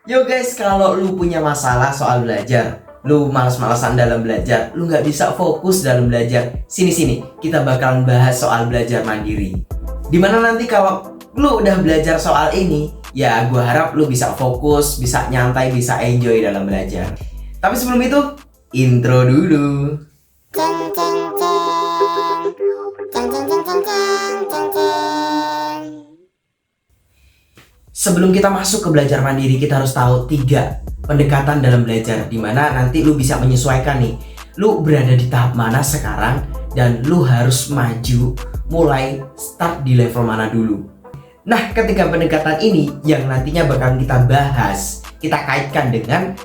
Yo guys, kalau lu punya masalah soal belajar, lu malas-malasan dalam belajar, lu nggak bisa fokus dalam belajar, sini-sini, kita bakalan bahas soal belajar mandiri. Dimana nanti kalau lu udah belajar soal ini, ya gua harap lu bisa fokus, bisa nyantai, bisa enjoy dalam belajar. Tapi sebelum itu, intro dulu. Ceng ceng ceng ceng ceng ceng ceng ceng ceng. Sebelum kita masuk ke belajar mandiri, kita harus tahu 3 pendekatan dalam belajar, dimana nanti lu bisa menyesuaikan nih, lu berada di tahap mana sekarang dan lu harus maju mulai start di level mana dulu. Nah, ketika pendekatan ini yang nantinya bakalan kita bahas, kita kaitkan dengan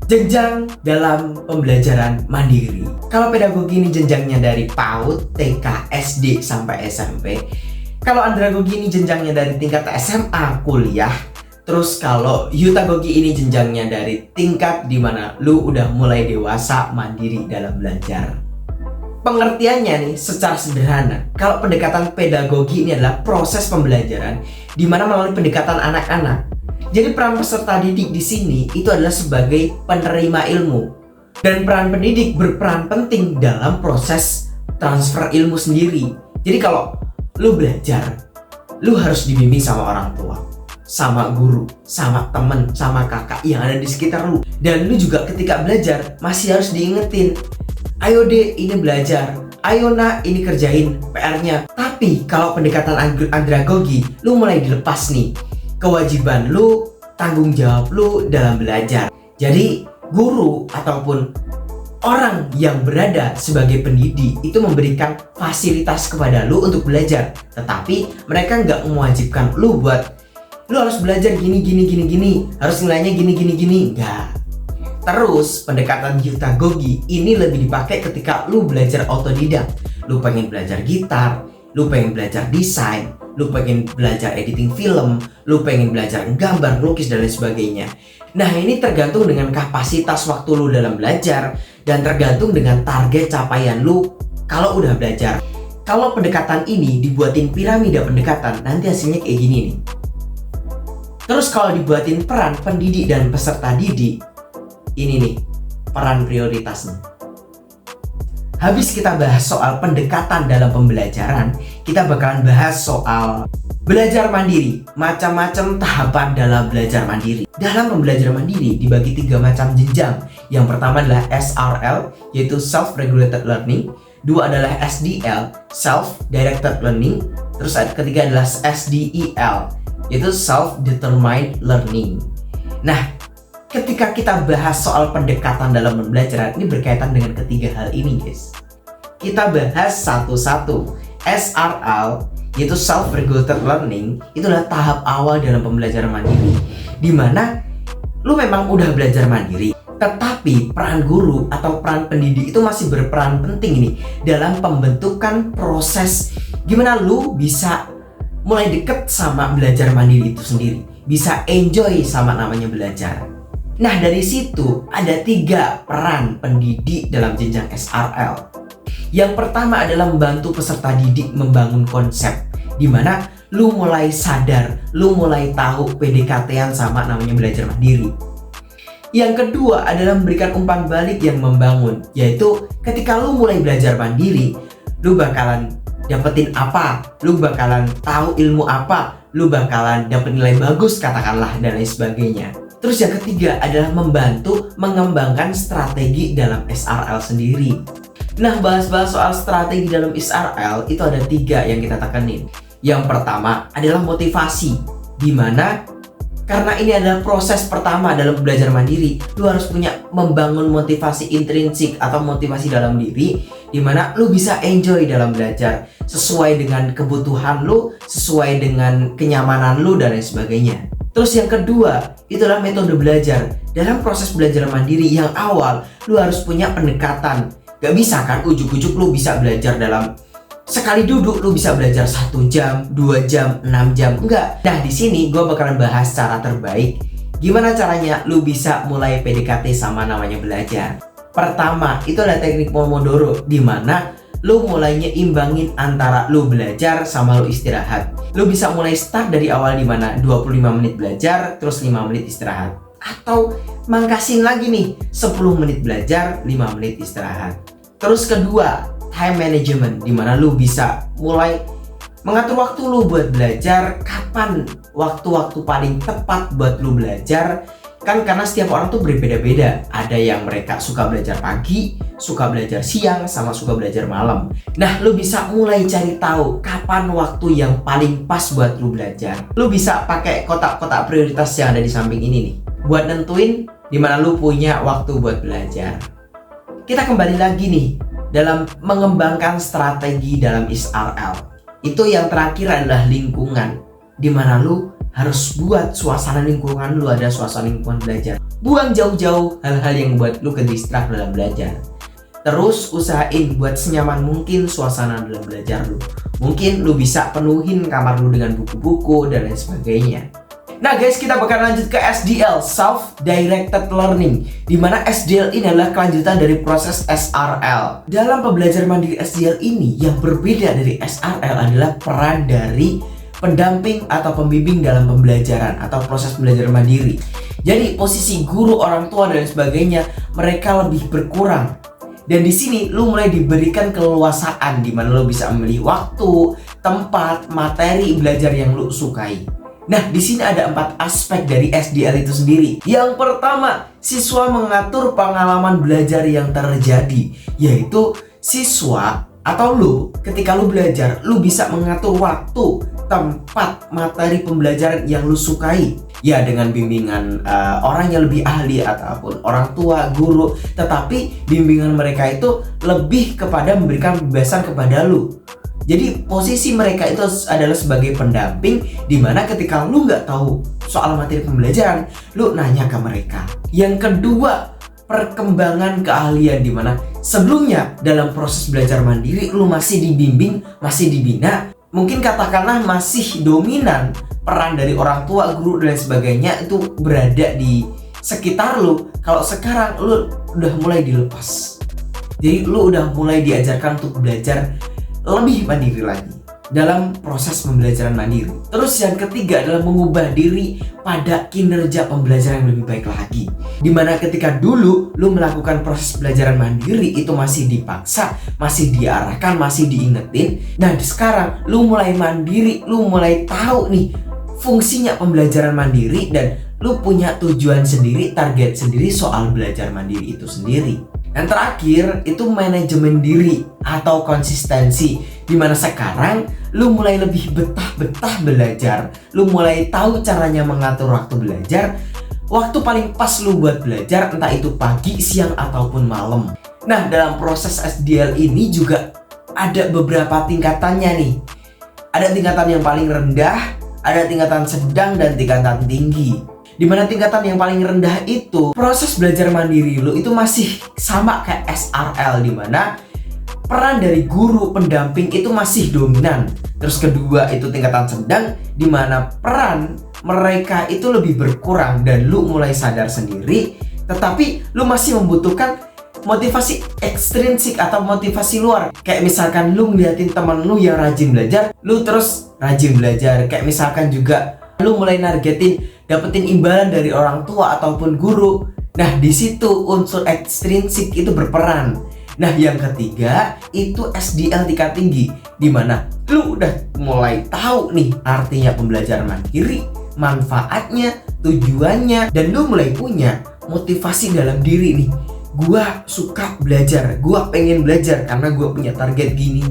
jenjang dalam pembelajaran mandiri. Kalau pedagogi ini jenjangnya dari PAUD, TK, SD sampai SMP. Kalau andragogi ini jenjangnya dari tingkat SMA, kuliah. Terus kalau yutagogi ini jenjangnya dari tingkat dimana lu udah mulai dewasa, mandiri dalam belajar. Pengertiannya nih secara sederhana, kalau pendekatan pedagogi ini adalah proses pembelajaran dimana melalui pendekatan anak-anak. Jadi peran peserta didik di sini itu adalah sebagai penerima ilmu, dan peran pendidik berperan penting dalam proses transfer ilmu sendiri. Jadi kalau lu belajar, lu harus dibimbing sama orang tua, sama guru, sama temen, sama kakak yang ada di sekitar lu. Dan lu juga ketika belajar masih harus diingetin, ayo dek ini belajar, ayo nak ini kerjain PR-nya. Tapi kalau pendekatan andragogi, lu mulai dilepas nih kewajiban lu, tanggung jawab lu dalam belajar. Jadi guru ataupun orang yang berada sebagai pendidik itu memberikan fasilitas kepada lu untuk belajar, tetapi mereka nggak mewajibkan lu buat lu harus belajar gini, harus nilainya gini, enggak. Terus pendekatan yutagogi ini lebih dipakai ketika lu belajar otodidak. Lu pengen belajar gitar, lu pengen belajar desain, lu pengen belajar editing film, lu pengen belajar gambar, lukis dan lain sebagainya. Nah, ini tergantung dengan kapasitas waktu lu dalam belajar dan tergantung dengan target capaian lu kalau udah belajar. Kalau pendekatan ini dibuatin piramida pendekatan, nanti hasilnya kayak gini nih. Terus kalau dibuatin peran pendidik dan peserta didik, ini nih peran prioritasnya. Habis kita bahas soal pendekatan dalam pembelajaran, kita bakalan bahas soal belajar mandiri, macam-macam tahapan dalam belajar mandiri. Dalam pembelajaran mandiri dibagi 3 macam jenjang. Yang pertama adalah SRL, yaitu Self-Regulated Learning. 2 adalah SDL, Self-Directed Learning. Terus ketiga adalah SDEL, yaitu Self-Determined Learning. Nah, ketika kita bahas soal pendekatan dalam pembelajaran, ini berkaitan dengan ketiga hal ini guys. Kita bahas satu-satu. SRL, yaitu Self-Regulated Learning, itu adalah tahap awal dalam pembelajaran mandiri, dimana lu memang udah belajar mandiri, tetapi peran guru atau peran pendidik itu masih berperan penting nih dalam pembentukan proses gimana lu bisa mulai deket sama belajar mandiri itu sendiri, bisa enjoy sama namanya belajar. Nah, dari situ ada 3 peran pendidik dalam jenjang SRL. Yang pertama adalah membantu peserta didik membangun konsep, dimana lu mulai sadar, lu mulai tahu PDKT-an sama namanya belajar mandiri. Yang kedua adalah memberikan umpan balik yang membangun, yaitu ketika lu mulai belajar mandiri, lu bakalan dapetin apa, lu bakalan tahu ilmu apa, lu bakalan dapet nilai bagus katakanlah dan lain sebagainya. Terus yang ketiga adalah membantu mengembangkan strategi dalam SRL sendiri. Nah, bahas-bahas soal strategi dalam SRL itu ada 3 yang kita tekanin. Yang pertama adalah motivasi, dimana karena ini adalah proses pertama dalam belajar mandiri, lu harus punya membangun motivasi intrinsik atau motivasi dalam diri, dimana lu bisa enjoy dalam belajar sesuai dengan kebutuhan lu, sesuai dengan kenyamanan lu dan lain sebagainya. Terus yang kedua, itulah metode belajar. Dalam proses belajar mandiri yang awal, lu harus punya pendekatan. Gak bisa kan ujuk-ujuk lu bisa belajar dalam sekali duduk lu bisa belajar 1 jam, 2 jam, 6 jam. Enggak. Nah, di sini gue bakalan bahas cara terbaik gimana caranya lu bisa mulai PDKT sama namanya belajar. Pertama, itu adalah teknik Pomodoro, dimana lu mulainya imbangin antara lu belajar sama lu istirahat. Lu bisa mulai start dari awal dimana 25 menit belajar, terus 5 menit istirahat. atau mangkasin lagi nih 10 menit belajar, 5 menit istirahat. Terus kedua, time management, dimana lu bisa mulai mengatur waktu lu buat belajar. Kapan waktu-waktu paling tepat buat lu belajar? Kan karena setiap orang tuh berbeda-beda. Ada yang mereka suka belajar pagi, suka belajar siang, sama suka belajar malam. Nah, lu bisa mulai cari tahu kapan waktu yang paling pas buat lu belajar. Lu bisa pakai kotak-kotak prioritas yang ada di samping ini nih, buat nentuin dimana lu punya waktu buat belajar. Kita kembali lagi nih dalam mengembangkan strategi dalam SRL. Itu yang terakhir adalah lingkungan, dimana lu harus buat suasana lingkungan lu ada suasana lingkungan belajar. Buang jauh-jauh hal-hal yang buat lu kedistrak dalam belajar. Terus usahain buat senyaman mungkin suasana dalam belajar lu. Mungkin lu bisa penuhin kamar lu dengan buku-buku dan lain sebagainya. Nah guys, kita bakal lanjut ke SDL, Self-Directed Learning, dimana SDL ini adalah kelanjutan dari proses SRL. Dalam pembelajaran mandiri SDL ini, yang berbeda dari SRL adalah peran dari pendamping atau pembimbing dalam pembelajaran atau proses pembelajaran mandiri. Jadi posisi guru, orang tua dan sebagainya mereka lebih berkurang. Dan di sini lu mulai diberikan keleluasaan di mana lu bisa memilih waktu, tempat, materi belajar yang lu sukai. Nah, di sini ada 4 aspek dari SDL itu sendiri. Yang pertama, siswa mengatur pengalaman belajar yang terjadi, yaitu siswa atau lu ketika lu belajar, lu bisa mengatur waktu, tempat, materi pembelajaran yang lu sukai. Ya, dengan bimbingan orang yang lebih ahli ataupun orang tua, guru, tetapi bimbingan mereka itu lebih kepada memberikan kebebasan kepada lu. Jadi posisi mereka itu adalah sebagai pendamping, dimana ketika lu nggak tahu soal materi pembelajaran, lu nanya ke mereka. Yang kedua, perkembangan keahlian, dimana sebelumnya dalam proses belajar mandiri lu masih dibimbing, masih dibina, mungkin katakanlah masih dominan peran dari orang tua, guru dan sebagainya itu berada di sekitar lu. Kalau sekarang lu udah mulai dilepas, jadi lu udah mulai diajarkan untuk belajar lebih mandiri lagi dalam proses pembelajaran mandiri. Terus yang ketiga adalah mengubah diri pada kinerja pembelajaran yang lebih baik lagi, dimana ketika dulu lu melakukan proses pembelajaran mandiri itu masih dipaksa, masih diarahkan, masih diingetin. Nah sekarang lu mulai mandiri, lu mulai tahu nih fungsinya pembelajaran mandiri, dan lu punya tujuan sendiri, target sendiri soal belajar mandiri itu sendiri. Yang terakhir itu manajemen diri atau konsistensi, dimana sekarang lu mulai lebih betah belajar, lu mulai tahu caranya mengatur waktu belajar, waktu paling pas lu buat belajar, entah itu pagi, siang ataupun malam. Nah dalam proses SDL ini juga ada beberapa tingkatannya nih. Ada tingkatan yang paling rendah, ada tingkatan sedang dan tingkatan tinggi. Dimana tingkatan yang paling rendah itu proses belajar mandiri lu itu masih sama kayak SRL, dimana peran dari guru pendamping itu masih dominan. Terus kedua itu tingkatan sedang, dimana peran mereka itu lebih berkurang dan lu mulai sadar sendiri, tetapi lu masih membutuhkan motivasi ekstrinsik atau motivasi luar. Kayak misalkan lu ngeliatin teman lu yang rajin belajar, lu terus rajin belajar. Kayak misalkan juga lu mulai nargetin dapetin imbalan dari orang tua ataupun guru. Nah di situ unsur ekstrinsik itu berperan. Nah yang ketiga itu SDL tingkat tinggi, dimana lu udah mulai tahu nih artinya pembelajaran mandiri, manfaatnya, tujuannya, dan lu mulai punya motivasi dalam diri nih. Gua suka belajar, gua pengen belajar karena gua punya target gini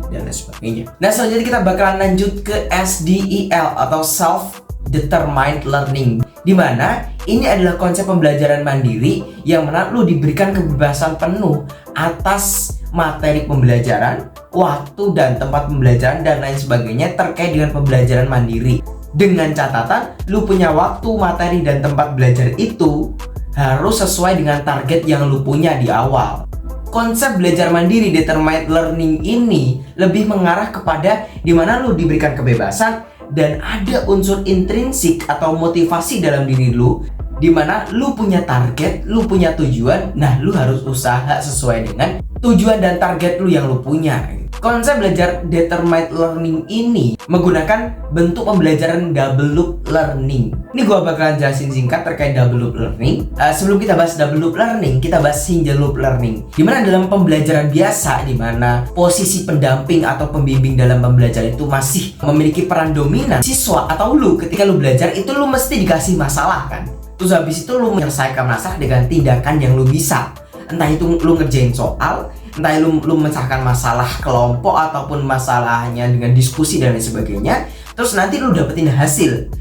dan lain sebagainya. Nah selanjutnya kita bakalan lanjut ke SDEL atau Self-Determined Learning, dimana ini adalah konsep pembelajaran mandiri yang mana lu diberikan kebebasan penuh atas materi pembelajaran, waktu dan tempat pembelajaran dan lain sebagainya terkait dengan pembelajaran mandiri. Dengan catatan lu punya waktu, materi dan tempat belajar itu harus sesuai dengan target yang lu punya di awal. Konsep belajar mandiri determined learning ini lebih mengarah kepada dimana lu diberikan kebebasan dan ada unsur intrinsik atau motivasi dalam diri lu, dimana lu punya target, lu punya tujuan. Nah lu harus usaha sesuai dengan tujuan dan target lu yang lu punya. Konsep belajar determined learning ini menggunakan bentuk pembelajaran double loop learning. Ini gue bakalan jelasin singkat terkait double loop learning. Sebelum kita bahas double loop learning, kita bahas single loop learning. Dimana dalam pembelajaran biasa, dimana posisi pendamping atau pembimbing dalam pembelajaran itu masih memiliki peran dominan, siswa atau lu ketika lu belajar itu lu mesti dikasih masalah kan. Terus habis itu lu menyelesaikan masalah dengan tindakan yang lu bisa. Entah itu lu ngerjain soal, entah lu memecahkan masalah kelompok ataupun masalahnya dengan diskusi dan lain sebagainya. Terus nanti lu dapetin hasil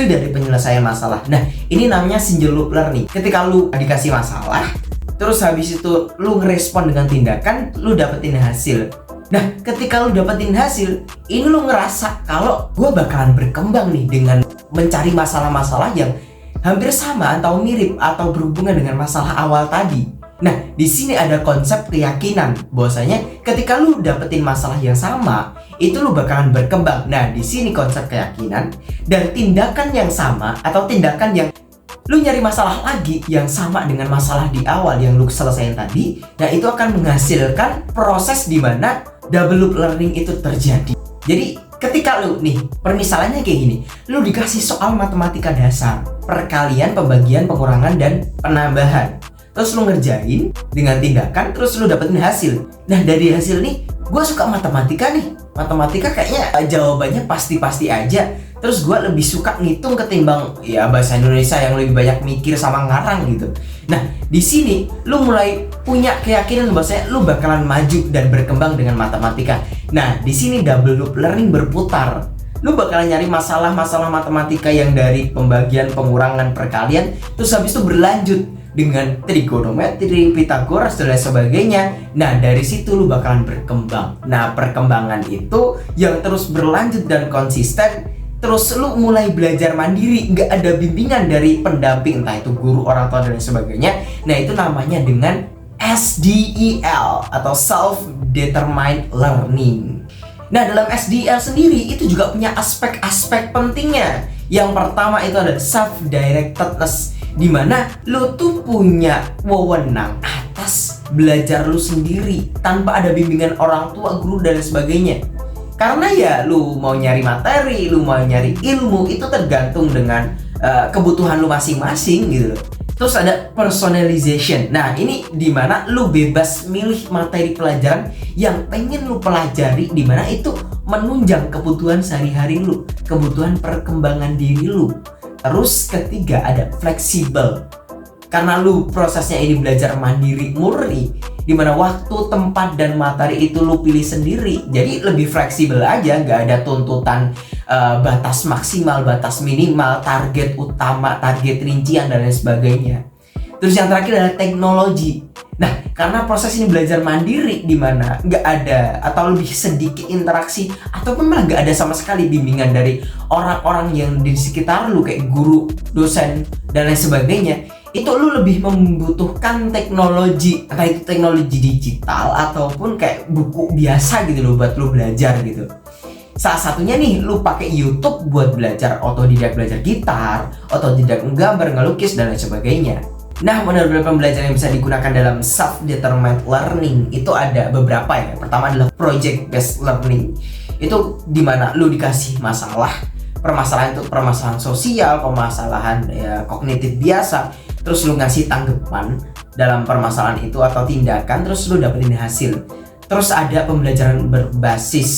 dari penyelesaian masalah. Nah, ini namanya single loop learning. Ketika lu dikasih masalah, terus habis itu lu ngerespon dengan tindakan, lu dapetin hasil. Nah, ketika lu dapetin hasil, ini lu ngerasa kalau gue bakalan berkembang nih dengan mencari masalah-masalah yang hampir sama atau mirip atau berhubungan dengan masalah awal tadi. Nah, di sini ada konsep keyakinan bahwasanya ketika lu dapetin masalah yang sama, itu lu bakalan berkembang. Nah, di sini konsep keyakinan dan tindakan yang sama atau tindakan yang lu nyari masalah lagi yang sama dengan masalah di awal yang lu selesaiin tadi, nah itu akan menghasilkan proses di mana double loop learning itu terjadi. Jadi, ketika lu nih, permisalannya kayak gini, lu dikasih soal matematika dasar, perkalian, pembagian, pengurangan, dan penambahan. Terus lu ngerjain dengan tindakan, terus lu dapetin hasil. Nah, dari hasil nih, gue suka matematika nih. Matematika kayaknya jawabannya pasti-pasti aja. Terus gue lebih suka ngitung ketimbang ya bahasa Indonesia yang lebih banyak mikir sama ngarang gitu. Nah, di sini lu mulai punya keyakinan bahwasanya lu bakalan maju dan berkembang dengan matematika. Nah, di sini double loop learning berputar. Lu bakalan nyari masalah-masalah matematika yang dari pembagian, pengurangan, perkalian, terus habis itu berlanjut dengan trigonometri, Pythagoras, dan lain sebagainya. Nah, dari situ lu bakalan berkembang. Nah, perkembangan itu yang terus berlanjut dan konsisten. Terus lu mulai belajar mandiri, nggak ada bimbingan dari pendamping, entah itu guru, orang tua, dan lain sebagainya. Nah, itu namanya dengan SDEL atau Self-Determined Learning. Nah, dalam SDEL sendiri itu juga punya aspek-aspek pentingnya. Yang pertama itu ada self-directedness, dimana lu tuh punya wewenang atas belajar lu sendiri tanpa ada bimbingan orang tua, guru, dan lain sebagainya. Karena ya lu mau nyari materi, lu mau nyari ilmu, itu tergantung dengan kebutuhan lu masing-masing gitu loh. Terus ada personalization. Nah, ini dimana lu bebas milih materi pelajaran yang pengen lu pelajari, dimana itu menunjang kebutuhan sehari-hari lu, kebutuhan perkembangan diri lu. Terus ketiga ada fleksibel. Karena lu prosesnya ini belajar mandiri murni, dimana waktu, tempat, dan materi itu lu pilih sendiri. Jadi lebih fleksibel aja, nggak ada tuntutan batas maksimal, batas minimal, target utama, target rincian, dan lain sebagainya. Terus yang terakhir adalah teknologi. Nah, karena proses ini belajar mandiri, dimana nggak ada atau lebih sedikit interaksi ataupun malah nggak ada sama sekali bimbingan dari orang-orang yang di sekitar lu kayak guru, dosen, dan lain sebagainya, itu lu lebih membutuhkan teknologi, entah itu teknologi digital ataupun kayak buku biasa gitu loh buat lu belajar gitu. Salah satunya nih, lu pakai YouTube buat belajar, otodidak belajar gitar, otodidak menggambar, ngelukis, dan lain sebagainya. Nah, model pembelajaran yang bisa digunakan dalam self-determined learning itu ada beberapa ya. Pertama adalah project-based learning. Itu dimana lu dikasih masalah, permasalahan itu permasalahan sosial, permasalahan ya, kognitif biasa. Terus lu ngasih tanggapan dalam permasalahan itu atau tindakan, terus lu dapetin hasil. Terus ada pembelajaran berbasis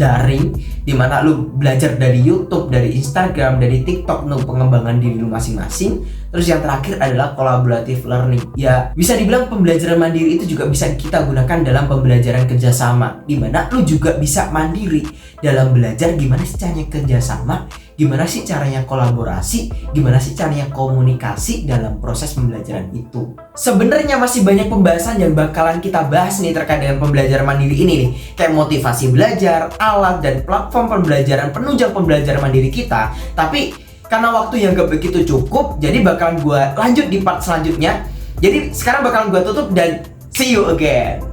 daring, dimana lu belajar dari YouTube, dari Instagram, dari TikTok, lu pengembangan diri lu masing-masing. Terus yang terakhir adalah collaborative learning. Ya, bisa dibilang pembelajaran mandiri itu juga bisa kita gunakan dalam pembelajaran kerjasama, dimana lu juga bisa mandiri dalam belajar gimana sih caranya kerjasama, gimana sih caranya kolaborasi, gimana sih caranya komunikasi dalam proses pembelajaran itu. Sebenarnya masih banyak pembahasan yang bakalan kita bahas nih terkait dengan pembelajaran mandiri ini nih, kayak motivasi belajar, alat, dan platform pembelajaran penunjang pembelajaran mandiri kita. Tapi karena waktu yang gak begitu cukup, jadi bakalan gue lanjut di part selanjutnya. Jadi sekarang bakalan gue tutup dan see you again.